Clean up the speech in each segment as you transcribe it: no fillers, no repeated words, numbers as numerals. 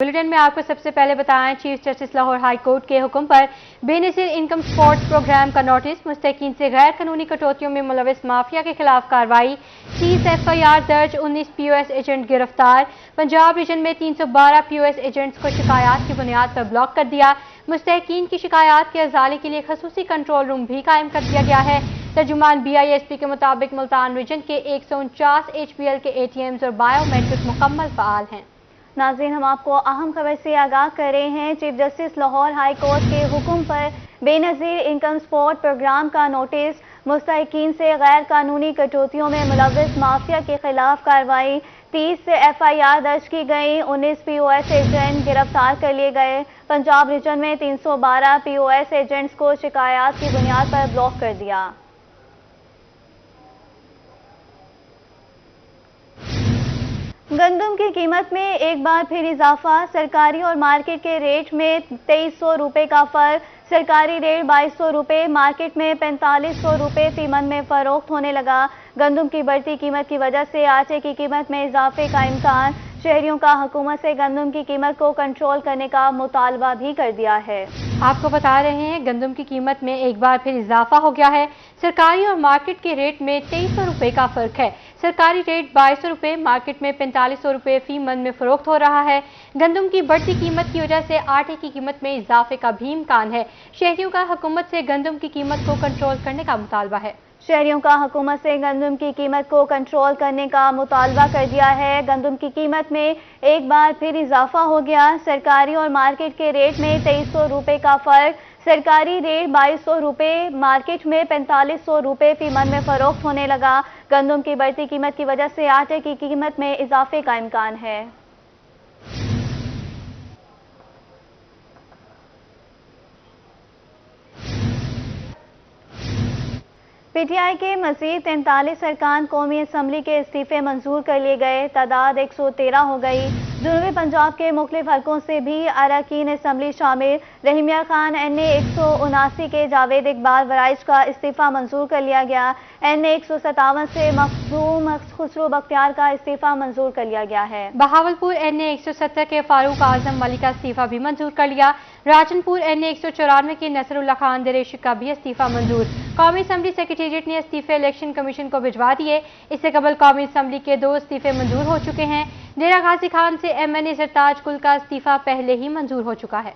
Bulletin में आपको सबसे पहले बताएं, chief justice Lahore high court के हुक्म पर बेनज़ीर इनकम सपोर्ट प्रोग्राम का नोटिस, मुस्तहिकीन से गैर कानूनी कटौतियों में मुलविस माफिया के खिलाफ कार्रवाई, 30 FIR दर्ज, 19 POS एजेंट गिरफ्तार। पंजाब रीजन में 312 POS एजेंट्स को शिकायत की बुनियाद पर ब्लॉक कर दिया। मुस्तहिकीन की शिकायत के अजाले के लिए खसूसी कंट्रोल रूम भी कायम कर दिया गया है। तर्जुमान BISP के मुताबिक मुल्तान रीजन के 149 HPL के ATMs और बायोमेट्रिक मुकम्मल फ़ाल हैं। नाज़रीन, हम आपको अहम खबर से आगाह कर रहे हैं। Chief justice Lahore high court के हुक्म पर बेनज़ीर इनकम सपोर्ट प्रोग्राम का नोटिस, मुस्तहिकीन से गैर कानूनी कटौतियों में मुलविस माफिया के खिलाफ कार्रवाई, 30 FIR दर्ज की गई, 19 POS एजेंट गिरफ्तार कर लिए गए। पंजाब रीजन में 312 POS एजेंट्स को शिकायत की बुनियाद पर ब्लॉक कर दिया। गंदम की कीमत में एक बार फिर इजाफा, सरकारी और मार्केट के रेट में 2300 रुपये का फर्क। सरकारी रेट 2200 रुपये, मार्केट में 4500 रुपये फी मन में फरोख्त होने लगा। गंदम की बढ़ती कीमत की वजह से आटे की कीमत में इजाफे का इम्कान। शहरियों का हुकूमत से गंदम की कीमत को कंट्रोल करने का मुतालबा भी कर दिया है। आपको बता रहे हैं, गंदम की कीमत में एक बार फिर इजाफा हो गया है। सरकारी और मार्केट के रेट में 2300 रुपये का फर्क है। सरकारी रेट 2200 रुपये, मार्केट में 4500 रुपये फी मन में फरोख्त हो रहा है। गंदम की बढ़ती कीमत की वजह से आटे की कीमत में इजाफे का भी इम्कान है। शहरियों का हुकूमत से गंदम की कीमत को कंट्रोल करने का मुतालबा है। शहरियों का हुकूमत से गंदम की कीमत को कंट्रोल करने का मुतालबा कर दिया है। गंदम की कीमत में एक बार फिर इजाफा हो गया। सरकारी और मार्केट के रेट में 2300 रुपये का फर्क। सरकारी रेट 2200 रुपये, मार्केट में 4500 रुपये फी मन में फरोख्त होने लगा। गंदम की बढ़ती कीमत की वजह से आटे की कीमत में इजाफे का इम्कान है। PTI के मजीद 43 अरकान कौमी असम्बली के इस्तीफे मंजूर कर लिए गए, तादाद 113 हो गई। जनूबी पंजाब के मुख्तलिफ हलकों से भी अरकान असम्बली शामिल। रहीमिया खान NA 179 के जावेद इकबाल वराइज का इस्तीफा मंजूर कर लिया गया। NA 157 से मखदूम खुसरो बख्तियार का इस्तीफा मंजूर कर लिया गया है। बहावलपुर NA 170 के फारूक आजम मलिक का इस्तीफा भी मंजूर कर लिया। राजनपुर NA 194 के नसरुल्लाह खान दरेश का भी इस्तीफा मंजूर। कौमी असम्बली सेक्रेटेरिएट ने इस्तीफे इलेक्शन कमीशन को भिजवा दिए। इससे कबल कौमी असम्बली के 2 इस्तीफे मंजूर हो चुके हैं। डेरा गाजी खान से MNA सरताज कुल का इस्तीफा पहले ही मंजूर हो चुका है।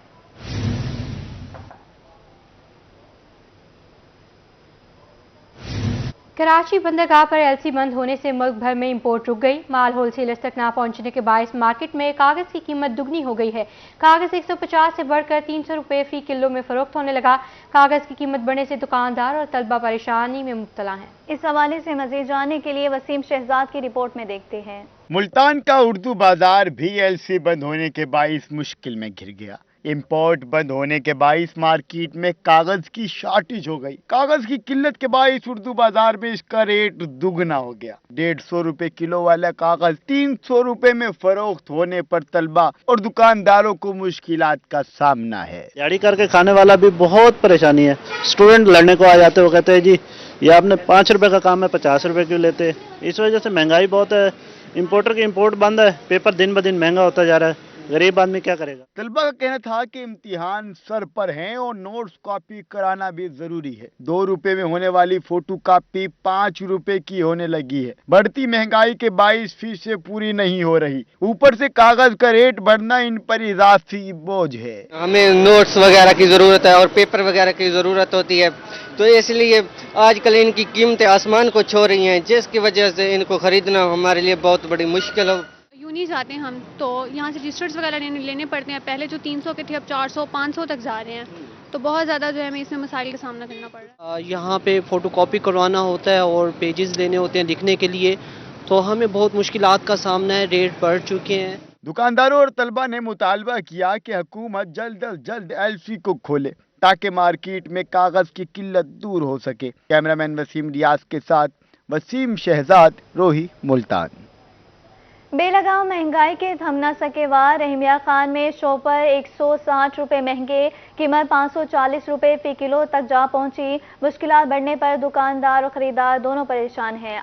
कराची बंदरगाह पर LC बंद होने से मुल्क भर में इंपोर्ट रुक गई। माल होलसेलर्स तक ना पहुंचने के बायस मार्केट में कागज की कीमत दुगनी हो गई है। कागज 150 से बढ़कर 300 रुपये फी किलो में फरोख्त होने लगा। कागज की कीमत बढ़ने से दुकानदार और तलबा परेशानी में मुब्तला हैं। इस हवाले से मजीद जानने के लिए वसीम शहजाद की रिपोर्ट में देखते हैं। मुल्तान का उर्दू बाजार भी LC बंद होने के बाइस मुश्किल में घिर गया। इंपोर्ट बंद होने के बाइस मार्केट में कागज की शॉर्टेज हो गई। कागज की किल्लत के बाइस उर्दू बाजार में इसका रेट दुगना हो गया। 150 रुपए किलो वाला कागज 300 रुपए में फरोख्त होने पर तलबा और दुकानदारों को मुश्किलात का सामना है। दिहाड़ी करके खाने वाला भी बहुत परेशानी है। स्टूडेंट लड़ने को आ जाते हो, कहते हैं जी ये आपने 5 रुपए का काम है, 50 रुपए क्यों लेते। इस वजह से महंगाई बहुत है। इंपोर्टर की इंपोर्ट बंद है, पेपर दिन ब दिन महंगा होता जा रहा है। गरीब आदमी क्या करेगा। तलबा का कहना था कि इम्तिहान सर पर हैं और नोट्स कॉपी कराना भी जरूरी है। 2 रुपए में होने वाली फोटो कॉपी 5 रुपए की होने लगी है। बढ़ती महंगाई के 22 फीसद पूरी नहीं हो रही। ऊपर से कागज का रेट बढ़ना इन पर इजाफी बोझ है। हमें नोट्स वगैरह की जरूरत है और पेपर वगैरह की जरूरत होती है, तो इसलिए आजकल इनकी कीमतें आसमान को छू रही हैं, जिसकी वजह से इनको खरीदना हमारे लिए बहुत बड़ी मुश्किल हो। यूनी जाते हैं हम तो यहाँ से रजिस्टर्स वगैरह लेने पड़ते हैं। पहले जो 300 के थे अब 400 500 तक जा रहे हैं, तो बहुत ज़्यादा जो है हमें इसमें मसाइल का सामना करना पड़ रहा है। यहाँ पे फ़ोटो कॉपी करवाना होता है और पेजेस देने होते हैं लिखने के लिए, तो हमें बहुत मुश्किलात का सामना है। रेट बढ़ चुके हैं। दुकानदारों और तलबा ने मुतालबा किया कि हुकूमत जल्द अज जल्द LC को खोले ताकि मार्केट में कागज की किल्लत दूर हो सके। कैमरामैन वसीम रियाज के साथ वसीम शहजाद, रोही, मुल्तान। बेलगाम महंगाई के थम न सके वार। रहीमिया खान में शॉपर 160 रुपये महंगे, कीमत 540 रुपये फी किलो तक जा पहुंची। मुश्किलात बढ़ने पर दुकानदार और खरीदार दोनों परेशान हैं।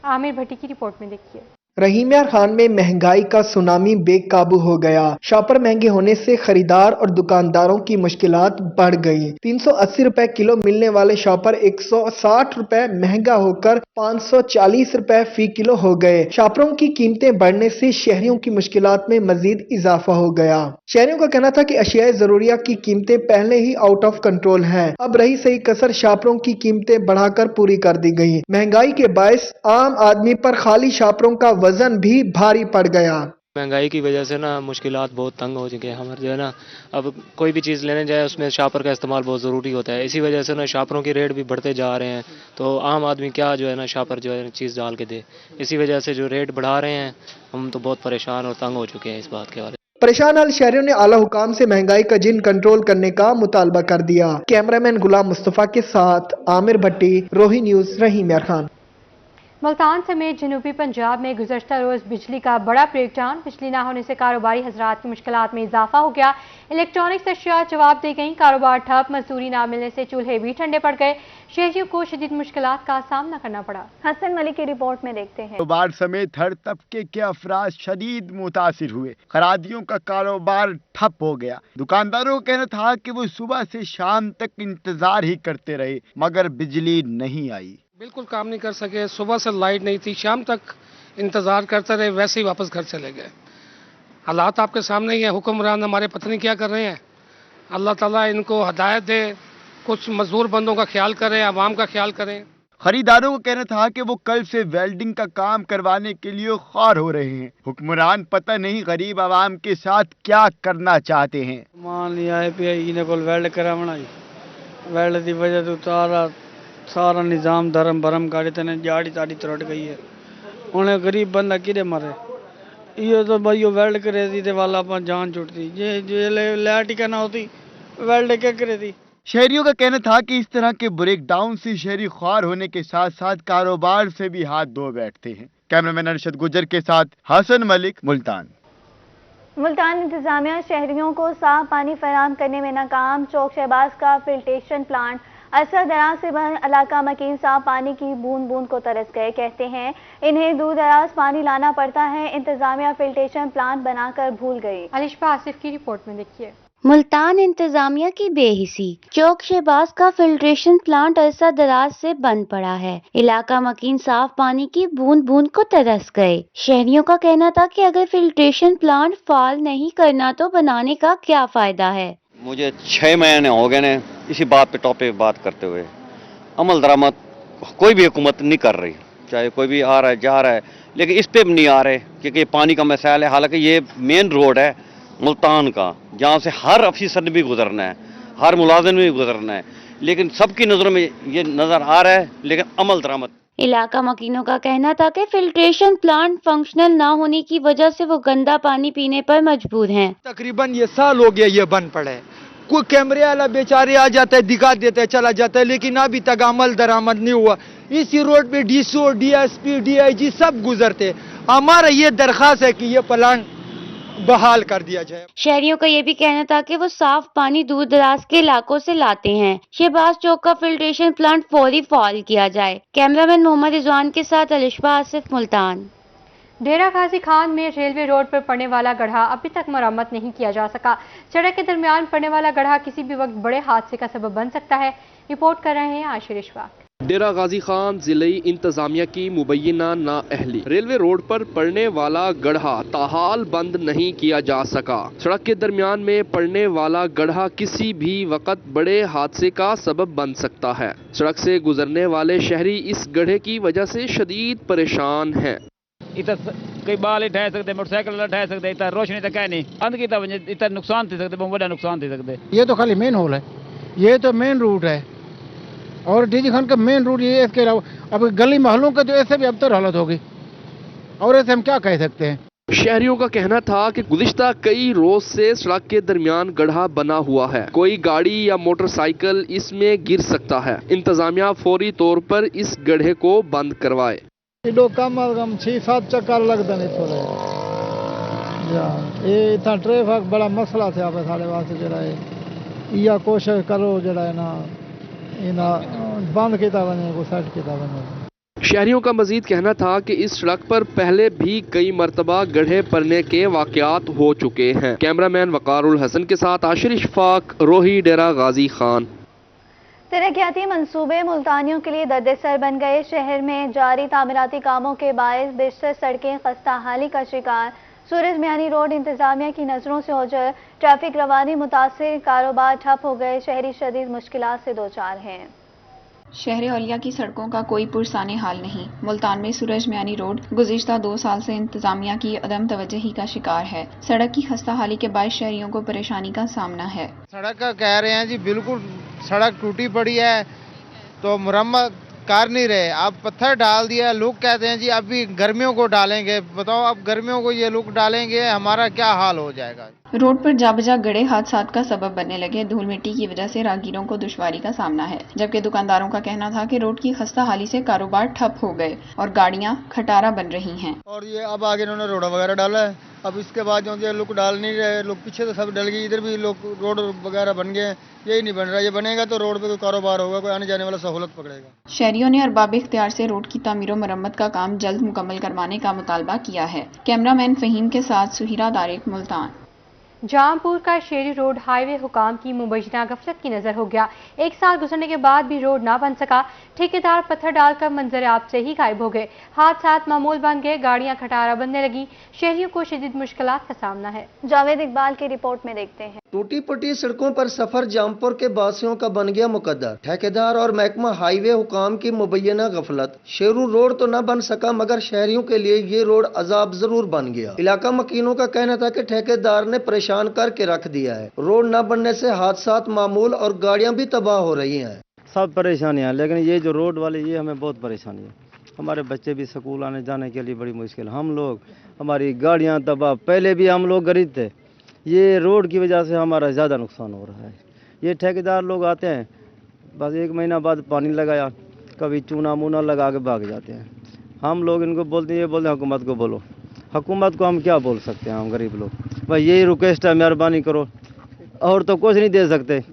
आमिर भट्टी की रिपोर्ट में देखिए। रहीम खान में महंगाई का सुनामी बेकाबू हो गया। शॉपर महंगे होने से खरीदार और दुकानदारों की मुश्किलात बढ़ गई। 380 रुपए किलो मिलने वाले शॉपर 160 रुपए महंगा होकर 540 रुपए फी किलो हो गए। शॉपरों की कीमतें बढ़ने से शहरियों की मुश्किलात में मजीद इजाफा हो गया। शहरियों का कहना था कि अशियाए जरूरिया की कीमतें पहले ही आउट ऑफ कंट्रोल हैं। अब रही सही कसर शॉपरों की कीमतें बढ़ाकर पूरी कर दी गई। महंगाई के बायस आम आदमी पर खाली शॉपरों का वजन भी भारी पड़ गया। महंगाई की वजह से ना मुश्किलात बहुत तंग हो चुके हैं हमारे, जो है ना, अब कोई भी चीज़ लेने जाए उसमें शॉपर का इस्तेमाल बहुत ज़रूरी होता है। इसी वजह से ना शॉपरों के रेट भी बढ़ते जा रहे हैं, तो आम आदमी क्या जो है ना शॉपर जो है चीज़ डाल के दे, इसी वजह से जो रेट बढ़ा रहे हैं हम तो बहुत परेशान और तंग हो चुके हैं इस बात के बारे में। परेशान हाल शहरियों ने आला हुकाम से महंगाई का जिन कंट्रोल करने का मुतालबा कर दिया। कैमरामैन गुलाम मुस्तफा के साथ आमिर भट्टी, रोही न्यूज, रहीम खान। मुल्तान समेत जनूबी पंजाब में गुज़श्ता रोज़ बिजली का बड़ा ब्रेकडाउन। बिजली ना होने से कारोबारी हजरात की मुश्किलात में इजाफा हो गया। इलेक्ट्रॉनिक्स अशिया जवाब दे गई, कारोबार ठप, मजदूरी ना मिलने से चूल्हे भी ठंडे पड़ गए। शहरियों को शदीद मुश्किलात का सामना करना पड़ा। हसन मलिक की रिपोर्ट में देखते हैं। कारोबार समेत हर तबके के अफराद शदीद मुतासिर हुए। खरादियों का कारोबार ठप हो गया। दुकानदारों का कहना था कि वो सुबह से शाम तक इंतजार ही करते रहे मगर बिजली नहीं आई। बिल्कुल काम नहीं कर सके, सुबह से लाइट नहीं थी, शाम तक इंतज़ार करते रहे, वैसे ही वापस घर चले गए। हालात आपके सामने ही है। हुक्मरान हमारे पता नहीं क्या कर रहे हैं। अल्लाह ताला इनको हदायत दे, कुछ मजदूर बंदों का ख्याल करें, आवाम का ख्याल करें। खरीदारों को कहना था कि वो कल से वेल्डिंग का काम करवाने के लिए ख्वार हो रहे हैं। हुक्मरान पता नहीं गरीब आवाम के साथ क्या करना चाहते हैं। मान लिया है पे इन्हें को वेल्ड करावना, वेल्ड की वजह तो सारा निज़ाम धर्म भरम कर देते जाड़ी ताड़ी त्रुट गई है। उन्हें गरीब बंदा किरे मरे, ये तो भाई वेल्ड करे थी तो वाला अपन जान छुटती, जे लाइट ही ना होती वेल्ड क्या करे थी। शहरियों का कहना था कि इस तरह के ब्रेक डाउन से शहरी ख्वार होने के साथ साथ कारोबार से भी हाथ धो बैठते हैं। कैमरामैन अरशद गुजर के साथ हसन मलिक, मुल्तान। मुल्तान इंतजामिया शहरियों को साफ पानी फराहम करने में नाकाम। चौक शहबाज का फिल्ट्रेशन प्लांट अरसा दराज से बंद। इलाका मकीन साफ पानी की बूंद बूंद को तरस गए। कहते हैं इन्हें दूर दराज पानी लाना पड़ता है। इंतजामिया फिल्ट्रेशन प्लांट बनाकर भूल गई। अलिशा आसिफ की रिपोर्ट में देखिए। मुल्तान इंतजामिया की बेहिसी। चौक शहबाज का फिल्ट्रेशन प्लांट अरसा दराज से बंद पड़ा है। इलाका मकीन साफ पानी की बूंद बूंद को तरस गए। शहरियों का कहना था कि अगर फिल्ट्रेशन प्लांट फाल नहीं करना तो बनाने का क्या फायदा है। मुझे 6 महीने हो गए ने इसी बात पे टॉपिक बात करते हुए। अमल दरामद कोई भी हुकूमत नहीं कर रही, चाहे कोई भी आ रहा है जा रहा है, लेकिन इस पे भी नहीं आ रहे क्योंकि ये पानी का मसाइल है। हालांकि ये मेन रोड है मुल्तान का, जहाँ से हर अफसर ने भी गुजरना है, हर मुलाजिम ने भी गुजरना है, लेकिन सबकी नज़रों में ये नज़र आ रहा है, लेकिन अमल दरामद। इलाका मकीनों का कहना था कि फिल्ट्रेशन प्लांट फंक्शनल ना होने की वजह से वो गंदा पानी पीने पर मजबूर हैं। तकरीबन ये साल हो गया ये बंद पड़ा है। कोई कैमरे वाला बेचारे आ जाता है, दिखा देता है, चला जाता है, लेकिन अभी तक अमल दरामद नहीं हुआ। इसी रोड पे डीसीओ, डीएसपी, डीआईजी सब गुजरते। हमारा ये दरख्वास्त है कि ये प्लांट बहाल कर दिया जाए। शहरियों का ये भी कहना था कि वो साफ पानी दूर दराज के इलाकों से लाते हैं। शहबाज चौक का फिल्ट्रेशन प्लांट फौरी फाल किया जाए। कैमरामैन मोहम्मद रिजवान के साथ अलिशा आसिफ, मुल्तान। डेरा गाजी खान में रेलवे रोड पर पड़ने वाला गड्ढा अभी तक मरम्मत नहीं किया जा सका। सड़क के दरमियान पड़ने वाला गड्ढा किसी भी वक्त बड़े हादसे का सबब बन सकता है। रिपोर्ट कर रहे हैं आशिर इशफाक। डेरा गाजी खान जिले इंतजामिया की मुबैना नाअहली। रेलवे रोड पर पड़ने वाला गड्ढा ताहाल बंद नहीं किया जा सका। सड़क के दरमियान में पड़ने वाला गड्ढा किसी भी वक्त बड़े हादसे का सबब बन सकता है। सड़क से गुजरने वाले शहरी इस गड्ढे की वजह से शदीद परेशान हैं। इतना कोई बाल ठह सकते, मोटरसाइकिल ठह सकते, इतना रोशनी तक है नहीं अंध की तवजह इतना नुकसान थी सकते, बहुत बड़ा नुकसान थी सकते। ये तो खाली मेन होल है, ये तो मेन रूट है और डीजी खान का मेन रूट ये। इसके अलावा अब गली मोहल्लों के तो ऐसे भी अब तो हालत होगी और ऐसे हम क्या कह सकते हैं। शहरियों का कहना था कि गुज़िश्ता कई रोज से सड़क के दरमियान गड्ढा बना हुआ है, कोई गाड़ी या मोटरसाइकिल इसमें गिर सकता है। इंतजामिया फौरी तौर पर इस गड्ढे को बंद करवाए। कम अज कम 6-7 चक्कर लगते हैं थोड़े। ये इतना ट्रैफिक बड़ा मसला थे आप साढ़े वास्ते जरा या कोशिश करो जरा ना बंद किया वने को सेट किया वने। शहरियों का मजीद कहना था कि इस सड़क पर पहले भी कई मरतबा गड्ढे पड़ने के वाकयात हो चुके हैं। कैमरामैन वकारुल हसन के साथ आशिर इशफाक, रोही, डेरा गाजी खान। तरक्याती मंसूबे मुल्तानियों के लिए दर्द-ए-सर बन गए। शहर में जारी तामीराती कामों के बायस बेशतर सड़कें खस्ता हाली का शिकार। सूरज मियानी रोड इंतजामिया की नजरों से ओझल, ट्रैफिक रवानी मुतासिर, कारोबार ठप हो गए। शहरी शदीद मुश्किलात से दो चार हैं। शहर औलिया की सड़कों का कोई पुरसाने हाल नहीं। मुल्तान में सूरज मियानी रोड गुज़िश्ता 2 साल से इंतजामिया की अदम तवज्जोही का शिकार है। सड़क की खस्ता हाली के बाद शहरियों को परेशानी का सामना है। सड़क का कह रहे हैं जी, बिल्कुल सड़क टूटी पड़ी है तो मुरम्मत कर नहीं रहे। अब पत्थर डाल दिया, लोग कहते हैं जी अभी गर्मियों को डालेंगे। बताओ अब गर्मियों को ये लोग डालेंगे, हमारा क्या हाल हो जाएगा। रोड पर जा बजा गड़े हादसात का सबब बनने लगे। धूल मिट्टी की वजह से राहगीरों को दुश्वारी का सामना है, जबकि दुकानदारों का कहना था कि रोड की खस्ता हाली से कारोबार ठप हो गए और गाड़ियां खटारा बन रही हैं। और ये अब आगे इन्होंने रोड वगैरह डाला है, अब इसके बाद जो ये लोग डाल नहीं रहे, लोग पीछे तो सब डल गए, इधर भी लोग रोड वगैरह बन गए। यही नहीं बन रहा, ये बनेगा तो रोड पे कोई कारोबार होगा, कोई आने जाने वाला सहूलत पकड़ेगा। शहरियों ने अरबाब इख्तियार से रोड की तामीर और मरम्मत का काम जल्द मुकम्मल करवाने का मुतालबा किया है। कैमरामैन फहीम के साथ सुहिरा तारिक, मुल्तान। जामपुर का शेरी रोड हाईवे हुकाम की मुबैना गफलत की नजर हो गया। 1 साल गुजरने के बाद भी रोड ना बन सका। ठेकेदार पत्थर डालकर मंजर आप से ही गायब हो गए। हादसात मामूल बन गए, गाड़ियां खटारा बनने लगी। शहरियों को शदीद मुश्किलात का सामना है। जावेद इकबाल की रिपोर्ट में देखते हैं। टूटी फूटी सड़कों पर सफर जामपुर के बासियों का बन गया मुकद्दर। ठेकेदार और महकमा हाईवे हुकाम की मुबैना गफलत। शेरू रोड तो न बन सका मगर शहरियों के लिए ये रोड अजाब जरूर बन गया। इलाका मकीनों का कहना था कि ठेकेदार ने परेशान करके रख दिया है। रोड न बनने से हादसात मामूल और गाड़ियां भी तबाह हो रही हैं। सब परेशानियां, लेकिन ये जो रोड वाले ये हमें बहुत परेशानी है। हमारे बच्चे भी स्कूल आने जाने के लिए बड़ी मुश्किल, हम लोग हमारी गाड़ियां तबाह। पहले भी हम लोग गरीब थे, ये रोड की वजह से हमारा ज़्यादा नुकसान हो रहा है। ये ठेकेदार लोग आते हैं, बस 1 महीना बाद पानी लगाया, कभी चूना मूना लगा के भाग जाते हैं। हम लोग इनको बोलते हैं, ये बोलते हैं हुकूमत को बोलो। हुकूमत को हम क्या बोल सकते हैं, हम गरीब लोग। भाई यही रिक्वेस्ट है, मेहरबानी करो, और तो कुछ नहीं दे सकते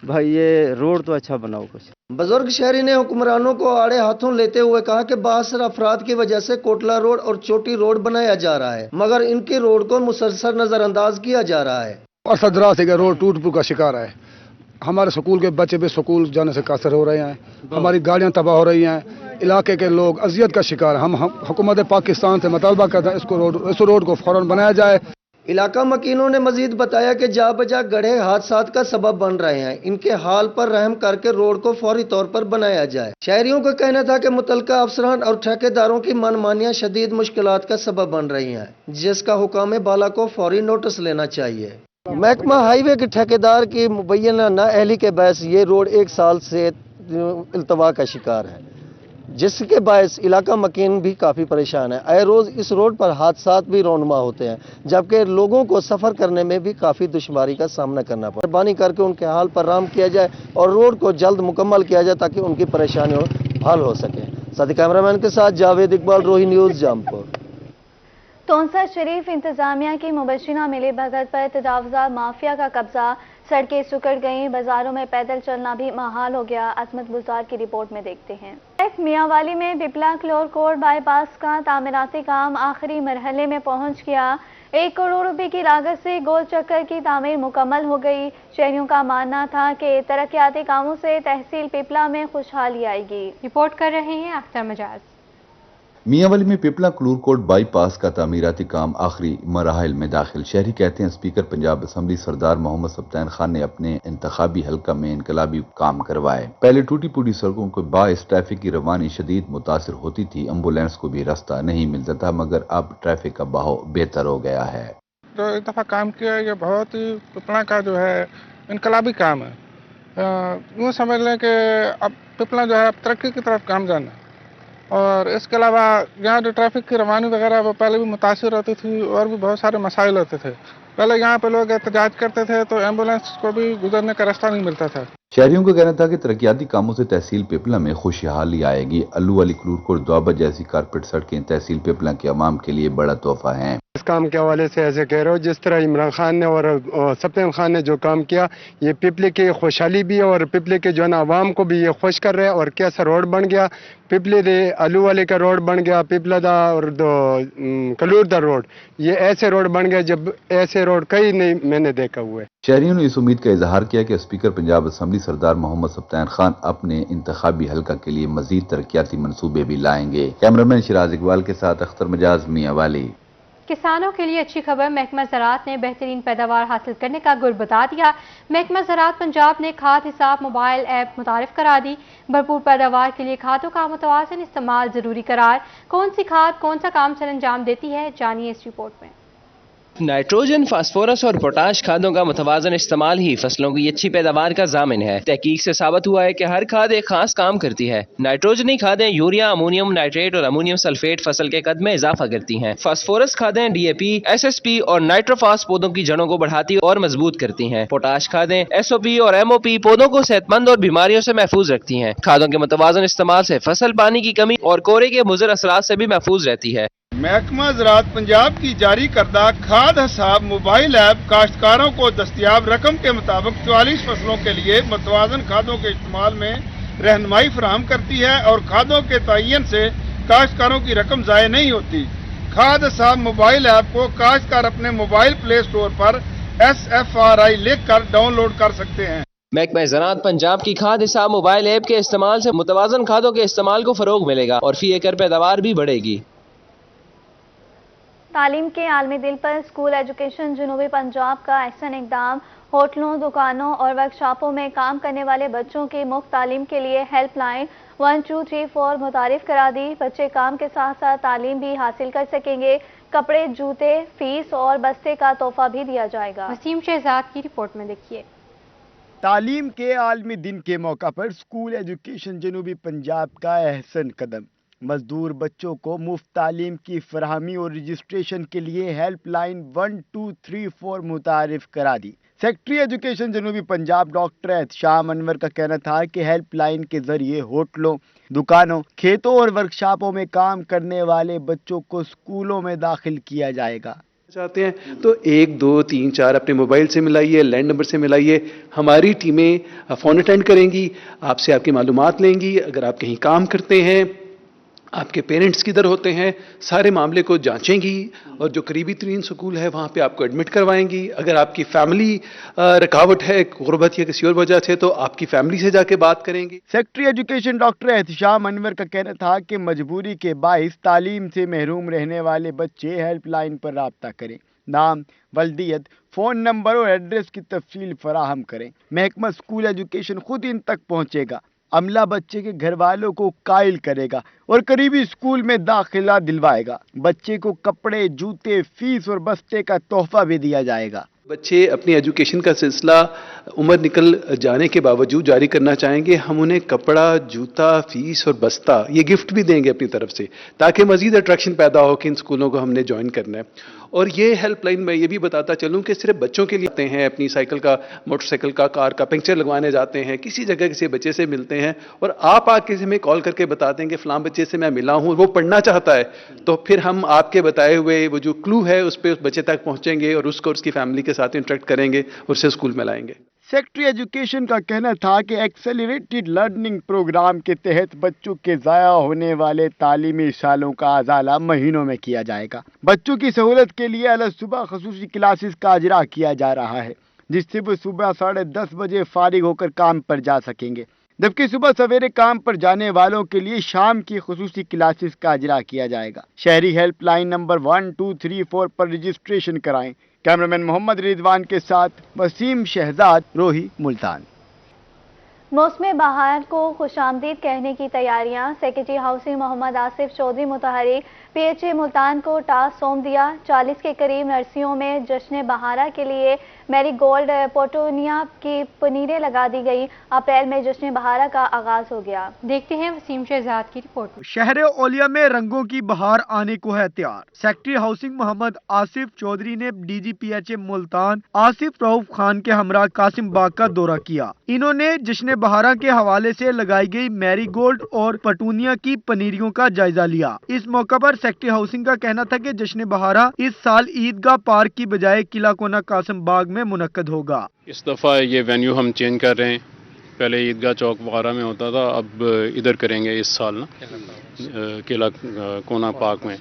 भाई, ये रोड तो अच्छा बनाओ कुछ। बुजुर्ग शहरी ने हुक्मरानों को आड़े हाथों लेते हुए कहा कि बासर अफराद की वजह से कोटला रोड और चोटी रोड बनाया जा रहा है, मगर इनके रोड को मुसलसल नजरअंदाज किया जा रहा है। और सदरा से रोड टूट फूट का शिकार है। हमारे स्कूल के बच्चे भी स्कूल जाने से कासर हो रहे हैं, हमारी गाड़ियां तबाह हो रही हैं, इलाके के लोग अजियत का शिकार। हम हुकूमत पाकिस्तान से मुतालबा करते हैं इस रोड को फौरन बनाया जाए। इलाका मकीनों ने मजीद बताया कि जा बजा गड्ढे हादसात का सबब बन रहे हैं, इनके हाल पर रहम करके रोड को फौरी तौर पर बनाया जाए। शहरियों का कहना था कि मुतलका अफसरान और ठेकेदारों की मनमानियां शदीद मुश्किलात का सबब बन रही हैं, जिसका हुकाम बाला को फौरी नोटिस लेना चाहिए। महकमा हाईवे के ठेकेदार की मुबैना नाअहली के बायस ये रोड 1 साल से इल्तवा का शिकार है, जिसके बायस इलाका मकीन भी काफ़ी परेशान है। आए रोज़ इस रोड पर हादसात भी रौनमा होते हैं, जबकि लोगों को सफ़र करने में भी काफ़ी दुश्वारी का सामना करना पड़ता है। मेहरबानी करके उनके हाल पर रहम किया जाए और रोड को जल्द मुकम्मल किया जाए ताकि उनकी परेशानियों हल हो सके। साथ कैमरामैन के साथ जावेद इकबाल, रोही न्यूज़, जामपुर। तोंसा शरीफ इंतजामिया की मुबशिना मिली भगत पर तजावजा माफिया का कब्जा। सड़कें सुकड़ गईं, बाजारों में पैदल चलना भी महाल हो गया। अजमत गुजार की रिपोर्ट में देखते हैं। मियांवाली में पिपला क्लोरकोट बाईपास का तामीराती काम आखिरी मरहले में पहुंच गया। 1 करोड़ रुपए की लागत से गोल चक्कर की तामीर मुकम्मल हो गई। शहरियों का मानना था कि तरक्याती कामों से तहसील पिपला में खुशहाली आएगी। रिपोर्ट कर रहे हैं अख्तर मजाज। मियांवाली में पिपला क्लोरकोट बाईपास का तामीराती काम आखिरी मराहिल में दाखिल। शहरी कहते हैं स्पीकर पंजाब असम्बली सरदार मोहम्मद सब्तैन खान ने अपने इंतखाबी हल्का में इनकलाबी काम करवाए। पहले टूटी फूटी सड़कों के बायस ट्रैफिक की रवानी शदीद मुतासिर होती थी, एम्बुलेंस को भी रास्ता नहीं मिलता था, मगर अब ट्रैफिक का बहाव बेहतर हो गया है। जो एक दफ़ा काम किया, ये बहुत ही पिपला का जो है इनकलाबी काम है। यूँ समझ लें कि अब पिपला जो है अब तरक्की की तरफ काम जाना है। और इसके अलावा यहाँ जो ट्रैफिक की रवानी वगैरह वो पहले भी मुतासिर होती थी और भी बहुत सारे मसाइल होते थे। पहले यहाँ पे लोग एहतजाज करते थे तो एम्बुलेंस को भी गुजरने का रास्ता नहीं मिलता था। शहरियों का कहना था कि तरक्याती कामों से तहसील पिपला में खुशहाली आएगी। अल्लू वाली क्लूरकोट द्वाबा जैसी कारपेट सड़कें तहसील पिपला के अवाम के लिए बड़ा तोहफा हैं। इस काम के हवाले से ऐसे कह रहा हूँ, जिस तरह इमरान खान ने और सप्तान खान ने जो काम किया, ये पिपली की खुशहाली भी है और पिपली के जो है ना आवाम को भी ये खुश कर रहे हैं। और कैसा रोड बन गया, पिपली दे आलू वाले का रोड बन गया, पिपला दा और कलूर दा रोड, ये ऐसे रोड बन गए जब ऐसे रोड कई नहीं मैंने देखा हुआ है। शहरियों ने इस उम्मीद का इजहार किया कि स्पीकर पंजाब असम्बली सरदार मोहम्मद सप्तान खान अपने इंतखाबी हलका के लिए मजीद तरक्याती मंसूबे भी लाएंगे। कैमरामैन शिराज इकबाल के साथ अख्तर मजाज मियां वाली। किसानों के लिए अच्छी खबर, महकमा ज़राअत ने बेहतरीन पैदावार हासिल करने का गुर बता दिया। महकमा ज़राअत पंजाब ने खाद हिसाब मोबाइल ऐप मुतारिफ करा दी। भरपूर पैदावार के लिए खादों का मुतवाज़िन इस्तेमाल जरूरी करार। कौन सी खाद कौन सा काम सर अंजाम देती है, जानिए इस रिपोर्ट में। नाइट्रोजन, फास्फोरस और पोटाश खादों का मुतवाज़न इस्तेमाल ही फसलों की अच्छी पैदावार का ज़ामिन है। तहकीक से साबित हुआ है कि हर खाद एक खास काम करती है। नाइट्रोजनी खादें यूरिया, अमोनियम नाइट्रेट और अमोनियम सल्फेट फसल के कद में इजाफा करती हैं। फास्फोरस खादें DAP, SSP और नाइट्रोफास पौधों की जड़ों को बढ़ाती और मजबूत करती हैं। पोटाश खादें SOP और MOP पौधों को सेहतमंद और बीमारियों से महफूज रखती हैं। खादों के मुतवाज़न इस्तेमाल से फसल पानी की कमी और कोरे के मुज़र असरात से भी महफूज रहती है। महकमा ज़राअत पंजाब की जारी करदा खाद हिसाब मोबाइल ऐप काश्तकारों को दस्तयाब रकम के मुताबिक 44 फसलों के लिए मुतवाज़न खादों के इस्तेमाल में रहनुमाई फराहम करती है और खादों के तयन से काश्तकारों की रकम ज़ाय नहीं होती। खाद हिसाब मोबाइल ऐप को काश्तकार अपने मोबाइल प्ले स्टोर पर SFRI लिख कर डाउनलोड कर सकते हैं। महकमा ज़राअत पंजाब की खाद हिसाब मोबाइल ऐप के इस्तेमाल से मुतवाज़न खादों के इस्तेमाल को फरोग मिलेगा और फी एकड़ पैदावार भी बढ़ेगी। तालीम के आलमी दिल पर स्कूल एजुकेशन जनूबी पंजाब का अहसन इकदाम। होटलों, दुकानों और वर्कशॉपों में काम करने वाले बच्चों की मुफ्त तालीम के लिए हेल्पलाइन 1234 मुतारिफ करा दी। बच्चे काम के साथ साथ तालीम भी हासिल कर सकेंगे। कपड़े, जूते, फीस और बस्ते का तोहफा भी दिया जाएगा। वसीम शहजाद की रिपोर्ट में देखिए। तालीम के आलमी दिन के मौका पर स्कूल एजुकेशन जनूबी पंजाब का अहसन कदम। मजदूर बच्चों को मुफ्त तालीम की फराहमी और रजिस्ट्रेशन के लिए हेल्पलाइन 1234 मुतारिफ करा दी। सेक्रेटरी एजुकेशन जनूबी पंजाब डॉक्टर एहतशाम अनवर का कहना था कि हेल्पलाइन के जरिए होटलों, दुकानों, खेतों और वर्कशॉपों में काम करने वाले बच्चों को स्कूलों में दाखिल किया जाएगा। चाहते हैं तो 1 2 3 4 अपने मोबाइल से मिलाइए, लैंड नंबर से मिलाइए। हमारी टीमें फोन अटेंड करेंगी, आपसे आपकी मालूमात लेंगी। अगर आप कहीं काम करते हैं, आपके पेरेंट्स किधर होते हैं, सारे मामले को जांचेंगी और जो करीबी तरीन स्कूल है वहाँ पे आपको एडमिट करवाएंगी। अगर आपकी फैमिली रुकावट है, गुर्बत या किसी और वजह से, तो आपकी फैमिली से जाके बात करेंगी। Secretary education doctor Ehtesham Anwar का कहना था कि मजबूरी के बाइस तालीम से महरूम रहने वाले बच्चे हेल्पलाइन पर राब्ता करें। नाम, वल्दियत, फ़ोन नंबर और एड्रेस की तफसील फराहम करें। महकमा स्कूल एजुकेशन खुद इन तक पहुँचेगा। अमला बच्चे के घर वालों को कायल करेगा और करीबी स्कूल में दाखिला दिलवाएगा। बच्चे को कपड़े, जूते, फीस और बस्ते का तोहफा भी दिया जाएगा। बच्चे अपनी एजुकेशन का सिलसिला उम्र निकल जाने के बावजूद जारी करना चाहेंगे, हम उन्हें कपड़ा, जूता, फीस और बस्ता ये गिफ्ट भी देंगे अपनी तरफ से, ताकि मजीद अट्रैक्शन पैदा हो कि इन स्कूलों को हमने ज्वाइन करना है। और ये हेल्पलाइन मैं ये भी बताता चलूँ कि सिर्फ बच्चों के लिए आते हैं, अपनी साइकिल का, मोटरसाइकिल का, कार का पंक्चर लगवाने जाते हैं, किसी जगह किसी बच्चे से मिलते हैं और आप आके हमें कॉल करके बताते हैं कि फलां बच्चे से मैं मिला हूँ, वो पढ़ना चाहता है, तो फिर हम आपके बताए हुए वो जो क्लू है उस पर उस बच्चे तक पहुँचेंगे और उसको उसकी फैमिली के साथ इंटरेक्ट करेंगे और उसे स्कूल में लाएंगे। सेक्रेटरी एजुकेशन का कहना था कि एक्सेलरेटेड लर्निंग प्रोग्राम के तहत बच्चों के ज़ाया होने वाले तालीमी सालों का अजाला महीनों में किया जाएगा। बच्चों की सहूलत के लिए अलग सुबह खसूसी क्लासेस का इजरा किया जा रहा है, जिससे वो सुबह 10:30 बजे फारिग होकर काम पर जा सकेंगे, जबकि सुबह सवेरे काम पर जाने वालों के लिए शाम की खसूसी क्लासेस का इजरा किया जाएगा। शहरी हेल्पलाइन नंबर 1234 पर रजिस्ट्रेशन कराएं। कैमरामैन मोहम्मद रिजवान के साथ वसीम शहजाद, रोही, मुल्तान। मौसम बहार को खुशामदीद कहने की तैयारियां। सेक्रेटरी हाउसिंग मोहम्मद आसिफ चौधरी मुतहरिक PHA मुल्तान को टास्क सौंप दिया। 40 के करीब नर्सरियों में जश्न बहारा के लिए मैरी गोल्ड पोटोनिया की पनीरें लगा दी गई। अप्रैल में जश्न बहारा का आगाज हो गया। देखते हैं वसीम शहजाद की रिपोर्ट। शहर ओलिया में रंगों की बहार आने को है तैयार। सेक्रेटरी हाउसिंग मोहम्मद आसिफ चौधरी ने DG PHA मुल्तान आसिफ रऊफ खान के हमरा कासिम बाग का दौरा किया। इन्होंने जश्न बहारा के हवाले से लगाई गई मैरी गोल्ड और पटूनिया की पनीरियों का जायजा लिया। इस मौका पर सेक्रेटरी हाउसिंग का कहना था कि जश्न बहारा इस साल ईदगाह पार्क की बजाय किला कोना कासिम बाग में मुनक्कद होगा। इस दफ़ा ये वेन्यू हम चेंज कर रहे हैं, पहले ईदगाह चौक बहारा में होता था, अब इधर करेंगे इस साल ना किला कोना पार्क में।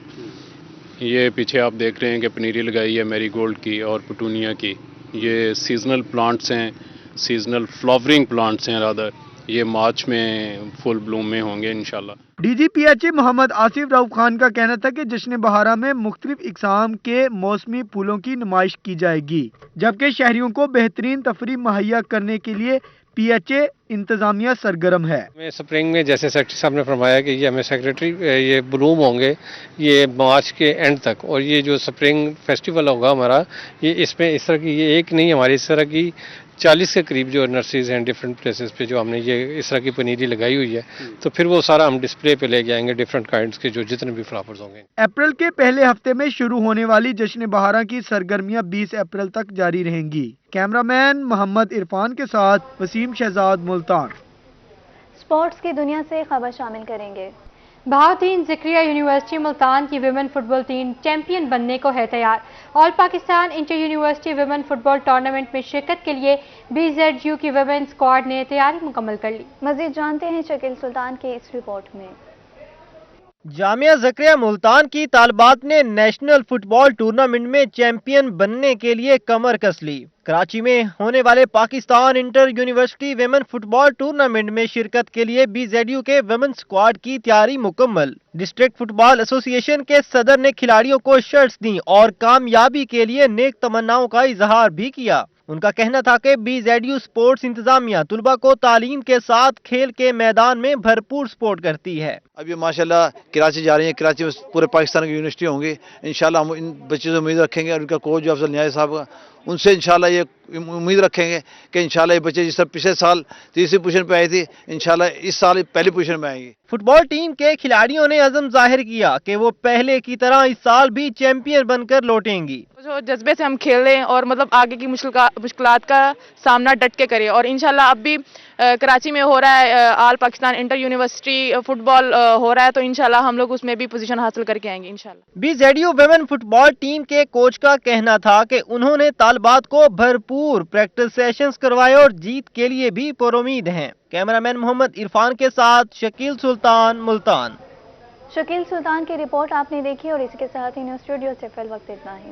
ये पीछे आप देख रहे हैं कि पनीरी लगाई है मैरीगोल्ड की और पटूनिया की। ये सीजनल प्लांट्स हैं, सीजनल फ्लावरिंग प्लांट्स हैं रादर। ये मार्च में फुल ब्लूम में होंगे इंशाल्लाह। DGPHA मोहम्मद आसिफ रऊफ खान का कहना था कि जश्न बहारा में मुख्तलिफ इकसाम के मौसमी फूलों की नुमाइश की जाएगी, जबकि शहरियों को बेहतरीन तफरीह मुहैया करने के लिए PHA इंतजामिया सरगर्म है। स्प्रिंग में जैसे सेक्रेटरी साहब ने फरमाया कि ये हमें सेक्रेटरी ये ब्लूम होंगे ये मार्च के एंड तक, और ये जो स्प्रिंग फेस्टिवल होगा हमारा ये इसमें इस तरह की ये एक नहीं हमारी इस तरह की 40 के करीब जो नर्सरीज हैं डिफरेंट प्लेसेस पे जो हमने ये इस तरह की पनीरी लगाई हुई है, तो फिर वो सारा हम डिस्प्ले पे ले जाएंगे डिफरेंट काइंड्स के जो जितने भी फ्लावर्स होंगे। अप्रैल के पहले हफ्ते में शुरू होने वाली जश्न बहारा की सरगर्मियां 20 अप्रैल तक जारी रहेंगी। कैमरामैन मोहम्मद इरफान के साथ वसीम शहजाद, मुल्तान। स्पोर्ट्स की दुनिया से खबर शामिल करेंगे। बहाउद्दीन ज़िक्रिया यूनिवर्सिटी मुल्तान की विमेन फुटबॉल टीम चैंपियन बनने को है तैयार। All Pakistan inter university women football tournament में शिरकत के लिए BZU की विमेन स्क्वाड ने तैयारी मुकम्मल कर ली। मजीद जानते हैं शकील सुल्तान की इस रिपोर्ट में। जामिया ज़िक्रिया मुल्तान की तालिबात ने नेशनल फुटबॉल टूर्नामेंट में चैंपियन बनने के लिए कमर कस ली। कराची में होने वाले Pakistan inter university women football tournament में शिरकत के लिए BZU के विमेन स्क्वाड की तैयारी मुकम्मल। डिस्ट्रिक्ट फुटबॉल एसोसिएशन के सदर ने खिलाड़ियों को शर्ट्स दी और कामयाबी के लिए नेक तमन्नाओं का इजहार भी किया। उनका कहना था कि BZU स्पोर्ट्स इंतजामिया तुलबा को तालीम के साथ खेल के मैदान में भरपूर सपोर्ट करती है। अब ये माशाल्लाह कराची जा रही है, कराची में पूरे पाकिस्तान की यूनिवर्सिटी होंगी। इंशाल्लाह हम इन बच्चों से उम्मीद रखेंगे और उनका कोच जो अफजल न्याय साहब उनसे इंशाल्लाह ये उम्मीद रखेंगे कि इंशाल्लाह ये बच्चे जिस तरह पिछले साल तीसरी पोजीशन पे आई थी, इंशाल्लाह इस साल पहली पोजीशन में आएंगी। फुटबॉल टीम के खिलाड़ियों ने अज़म जाहिर किया कि वो पहले की तरह इस साल भी चैंपियन बनकर लौटेंगी। जो जज्बे से हम खेल रहे हैं और मतलब आगे की मुश्किलात का सामना डट के करें, और इंशाल्लाह अब भी कराची में हो रहा है all Pakistan inter university football हो रहा है, तो इंशाल्लाह हम लोग उसमें भी पोजीशन हासिल करके आएंगे इंशाल्लाह। BZU विमेन फुटबॉल टीम के कोच का कहना था कि उन्होंने तालिबात को भरपूर प्रैक्टिस सेशंस करवाए और जीत के लिए भी पुरुमीद हैं। कैमरामैन मोहम्मद इरफान के साथ शकील सुल्तान, मुल्तान। शकील सुल्तान की रिपोर्ट आपने देखी और इसी के साथ ही न्यूज़ स्टूडियो से फिल वक्त इतना ही।